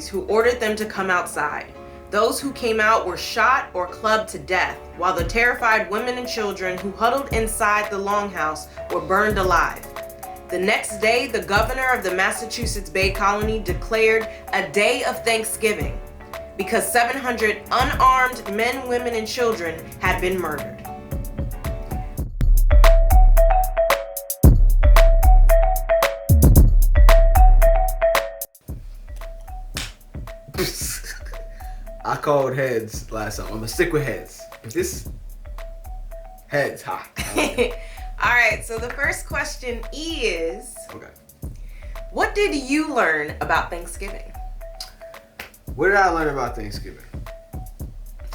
authorities who ordered them to come outside. Those who came out were shot or clubbed to death, while the terrified women and children who huddled inside the longhouse were burned alive. The next day, the governor of the Massachusetts Bay Colony declared a day of Thanksgiving because 700 unarmed men, women, and children had been murdered. I called heads last time. I'm gonna stick with heads. If this heads, ha. All right, so the first question is, Okay. what did you learn about Thanksgiving? What did I learn about Thanksgiving?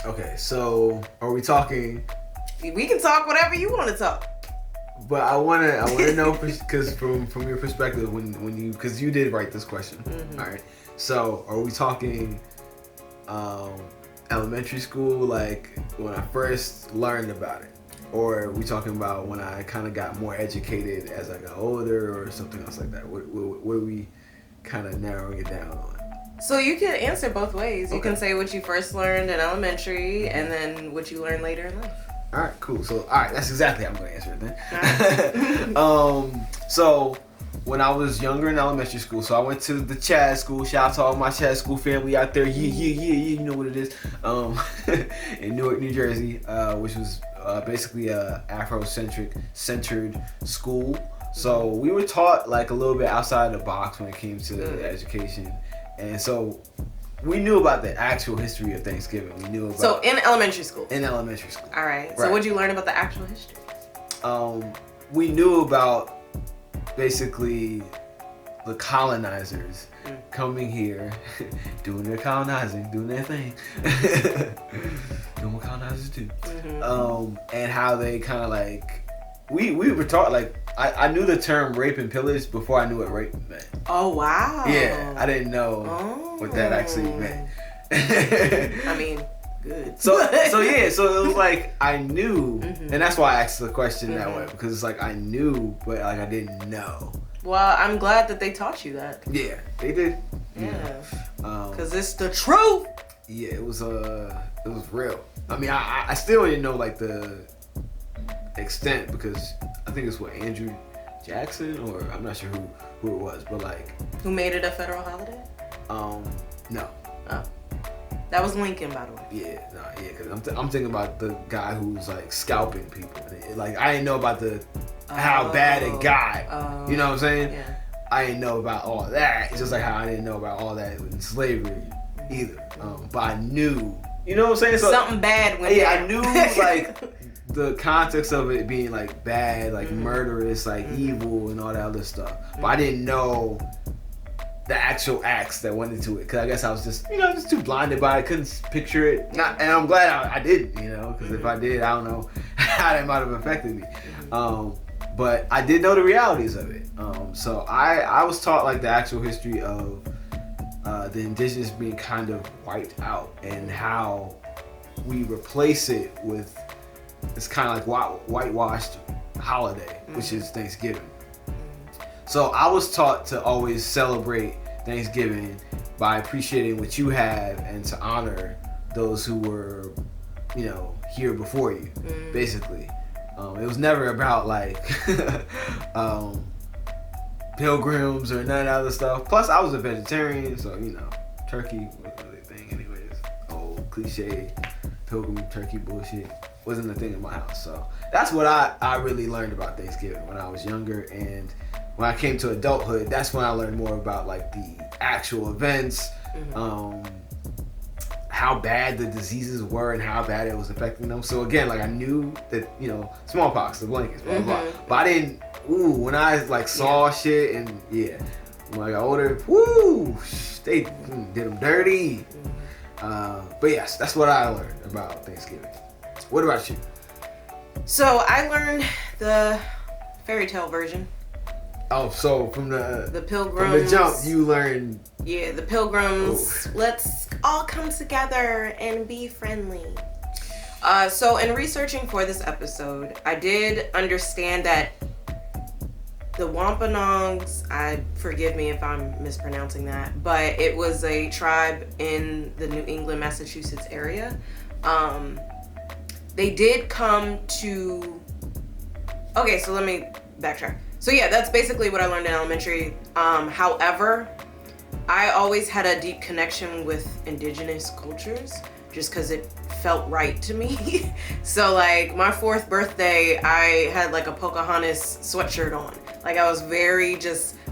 Okay, so are we talking? We can talk whatever you want to talk. But I wanna know because from your perspective when you because you did write this question. Mm-hmm. All right. So are we talking elementary school, like when I first learned about it, or are we talking about when I kind of got more educated as I got older, or something else like that? What are we kind of narrowing it down on? So you can answer both ways. You Okay. can say what you first learned in elementary, and then what you learned later in life. All right, cool. So, all right, that's exactly how I'm going to answer it then. So when I was younger in elementary school, so I went to the Chad school. Shout out to all my Chad school family out there. Yeah, you know what it is. In Newark, New Jersey, which was basically a Afro-centered school. So we were taught like a little bit outside the box when it came to education. And so we knew about the actual history of Thanksgiving. We knew about... So in elementary school? In elementary school. All right. So what did you learn about the actual history? We knew about basically the colonizers coming here, doing their colonizing, doing their thing. Doing what colonizers do. Mm-hmm. And how they kind of like... We were taught like... I knew the term rape and pillage before I knew what rape meant. Oh, wow. Yeah, I didn't know what that actually meant. I mean, good. So it was like I knew, and that's why I asked the question that way, because it's like I knew, but like I didn't know. Well, I'm glad that they taught you that. Yeah, they did. Yeah. Because it's the truth. Yeah, it was real. I mean, I still didn't know like the extent, because I think it's what, Andrew Jackson, or I'm not sure who it was, but like who made it a federal holiday? No. Oh, that was Lincoln, by the way. Yeah, because I'm thinking about the guy who's like scalping people. Like I didn't know about how bad it got. You know what I'm saying? Yeah. I didn't know about all that. It's just like how I didn't know about all that in slavery either. But I knew. You know what I'm saying? So, something bad went down. I knew like the context of it being like bad, like murderous, like evil and all that other stuff. But I didn't know the actual acts that went into it, because I guess I was just too blinded by it, couldn't picture it. And I'm glad I didn't, because if I did, I don't know how that might have affected me. But I did know the realities of it. So I was taught like the actual history of the indigenous being kind of wiped out, and how we replace it with this kind of like whitewashed holiday, which is Thanksgiving. So I was taught to always celebrate Thanksgiving by appreciating what you have and to honor those who were, here before you, basically. It was never about like pilgrims or none of that other stuff. Plus, I was a vegetarian, so turkey was a thing anyways. Old cliche pilgrim turkey bullshit wasn't a thing in my house. So that's what I really learned about Thanksgiving when I was younger. And when I came to adulthood, that's when I learned more about like the actual events, how bad the diseases were and how bad it was affecting them. So again, like I knew that, smallpox, the blankets, blah, blah, blah. But I didn't, when I like saw shit and when I got older, they did them dirty. But yes, that's what I learned about Thanksgiving. What about you? So I learned the fairy tale version. Oh, so from the pilgrims. From the jump, you learned. Yeah, the pilgrims. Let's all come together and be friendly. So in researching for this episode, I did understand that the Wampanoags, forgive me if I'm mispronouncing that, but it was a tribe in the New England, Massachusetts area. They did come to, okay, so let me backtrack. So yeah, that's basically what I learned in elementary. However, I always had a deep connection with indigenous cultures just because it felt right to me. So like my 4th birthday, I had like a Pocahontas sweatshirt on. Like I was very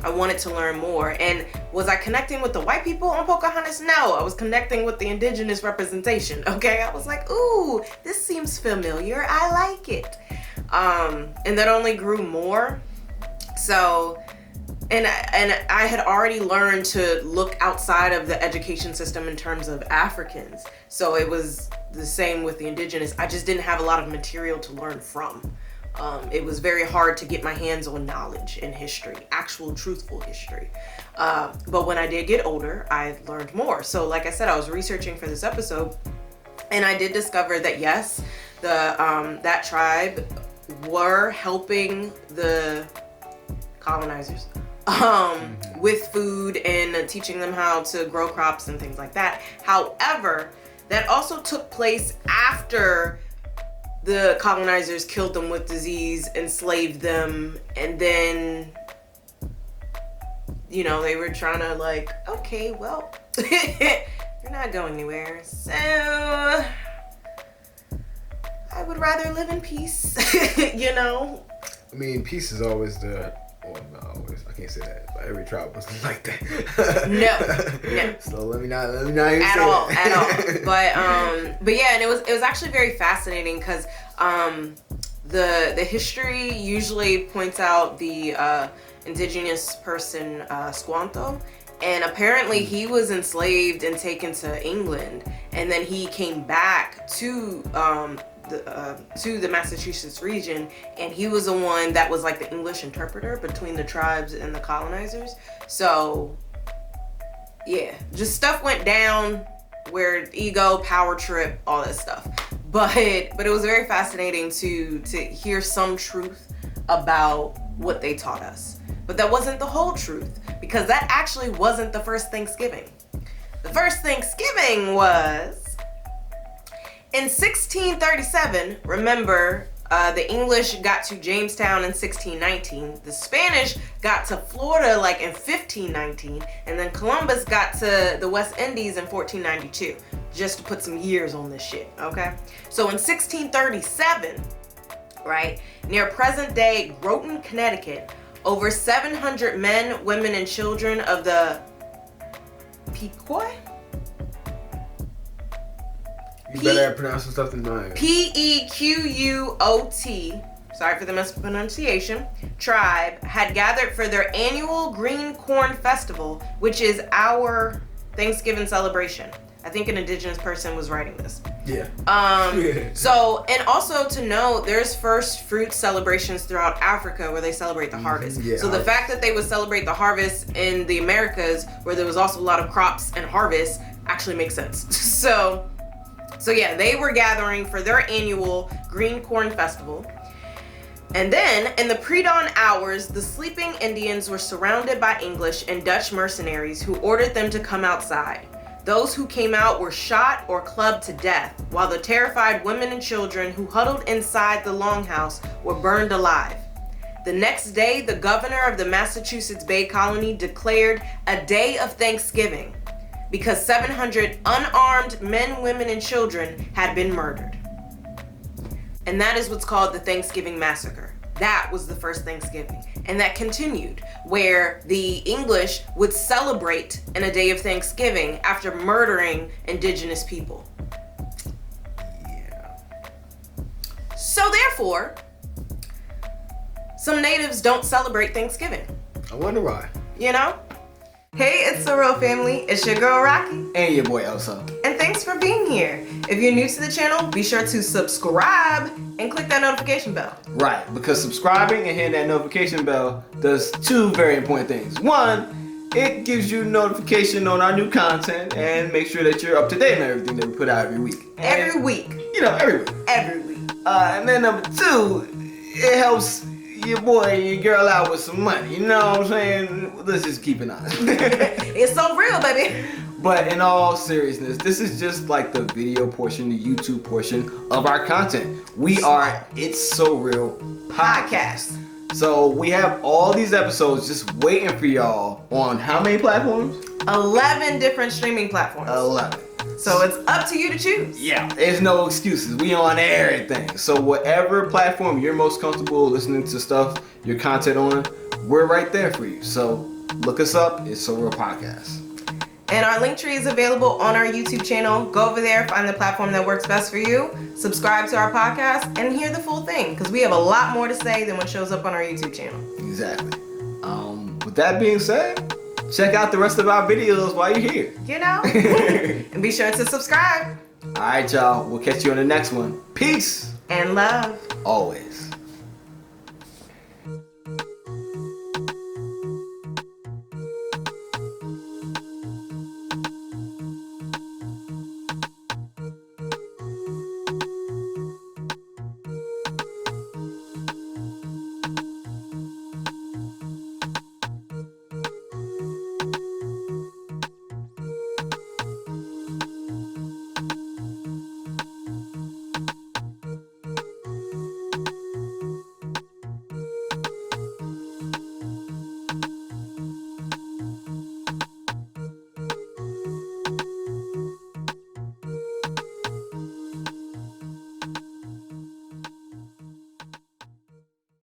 I wanted to learn more. And was I connecting with the white people on Pocahontas? No, I was connecting with the indigenous representation, okay? I was like, ooh, this seems familiar, I like it. And that only grew more. So, and I had already learned to look outside of the education system in terms of Africans. So it was the same with the indigenous. I just didn't have a lot of material to learn from. It was very hard to get my hands on knowledge in history, actual truthful history. But when I did get older, I learned more. So like I said, I was researching for this episode, and I did discover that yes, that tribe were helping the colonizers with food and teaching them how to grow crops and things like that. However, that also took place after the colonizers killed them with disease, enslaved them, and then, you know, they were trying to like, okay, well, you're not going anywhere, so I would rather live in peace, you know? I mean, peace is always not always. I can't say that. But every tribe was like that. No. So let me not even say at all. But yeah, and it was actually very fascinating because the history usually points out the indigenous person Squanto, and apparently he was enslaved and taken to England, and then he came back to the Massachusetts region, and he was the one that was like the English interpreter between the tribes and the colonizers. So yeah, just stuff went down where ego, power trip, all that stuff. But it was very fascinating to hear some truth about what they taught us. But that wasn't the whole truth, because that actually wasn't the first Thanksgiving. The first Thanksgiving was in 1637. Remember, the English got to Jamestown in 1619. The Spanish got to Florida like in 1519. And then Columbus got to the West Indies in 1492. Just to put some years on this shit, okay? So in 1637, right, near present-day Groton, Connecticut, over 700 men, women, and children of the Pequot? You better pronounce some stuff than mine. Pequot, sorry for the mispronunciation, tribe had gathered for their annual Green Corn Festival, which is our Thanksgiving celebration. I think an indigenous person was writing this. Yeah. So, and also to know, there's first fruit celebrations throughout Africa where they celebrate the harvest. Yeah, so the fact that they would celebrate the harvest in the Americas, where there was also a lot of crops and harvest, actually makes sense. So yeah, they were gathering for their annual Green Corn Festival. And then, in the pre-dawn hours, the sleeping Indians were surrounded by English and Dutch mercenaries who ordered them to come outside. Those who came out were shot or clubbed to death, while the terrified women and children who huddled inside the longhouse were burned alive. The next day, the governor of the Massachusetts Bay Colony declared a day of Thanksgiving because 700 unarmed men, women, and children had been murdered. And that is what's called the Thanksgiving Massacre. That was the first Thanksgiving. And that continued, where the English would celebrate in a day of Thanksgiving after murdering indigenous people. Yeah. So therefore, some natives don't celebrate Thanksgiving. I wonder why. You know? Hey, it's the Real Family. It's your girl Rocky. And your boy Elsa. And thanks for being here. If you're new to the channel, be sure to subscribe and click that notification bell. Right, because subscribing and hitting that notification bell does two very important things. One, it gives you notification on our new content and make sure that you're up to date on everything that we put out every week. Every week. You know, every week. Every week. And then number two, it helps your boy and your girl out with some money. You know what I'm saying? Let's just keep it honest. It's so real, baby. But in all seriousness, this is just like the video portion, the YouTube portion of our content. We are It's So Real podcast. So we have all these episodes just waiting for y'all on how many platforms? 11 different streaming platforms. 11. So it's up to you to choose. Yeah, there's no excuses. We on everything. So whatever platform you're most comfortable listening to stuff, your content on, we're right there for you. So look us up. It's So Real Podcast. And our link tree is available on our YouTube channel. Go over there, find the platform that works best for you, subscribe to our podcast, and hear the full thing, because we have a lot more to say than what shows up on our YouTube channel. Exactly. With that being said, check out the rest of our videos while you're here. You know? And be sure to subscribe. All right, y'all. We'll catch you on the next one. Peace. And love. Always.